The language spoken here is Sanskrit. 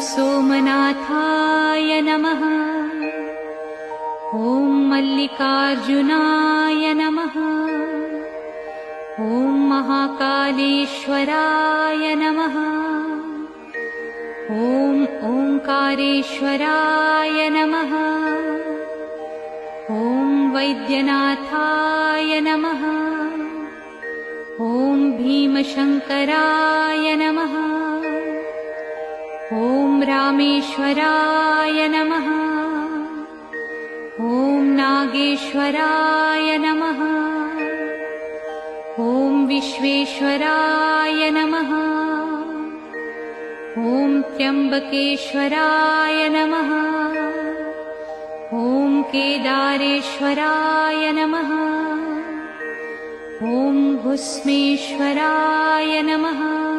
सोमनाथाय नमः। ॐ मल्लिकार्जुनाय नमः। ॐ महाकालेश्वराय नमः। ॐ ओंकारेश्वराय नमः। ॐ वैद्यनाथाय नमः। ॐ भीमशंकराय नमः। ॐ रामेश्वराय नमः। ॐ नागेश्वराय नमः। ॐ विश्वेश्वराय नमः। ॐ त्र्यंबकेश्वराय नमः। ॐ केदारेश्वराय नमः। ॐ भुस्मेश्वराय नमः।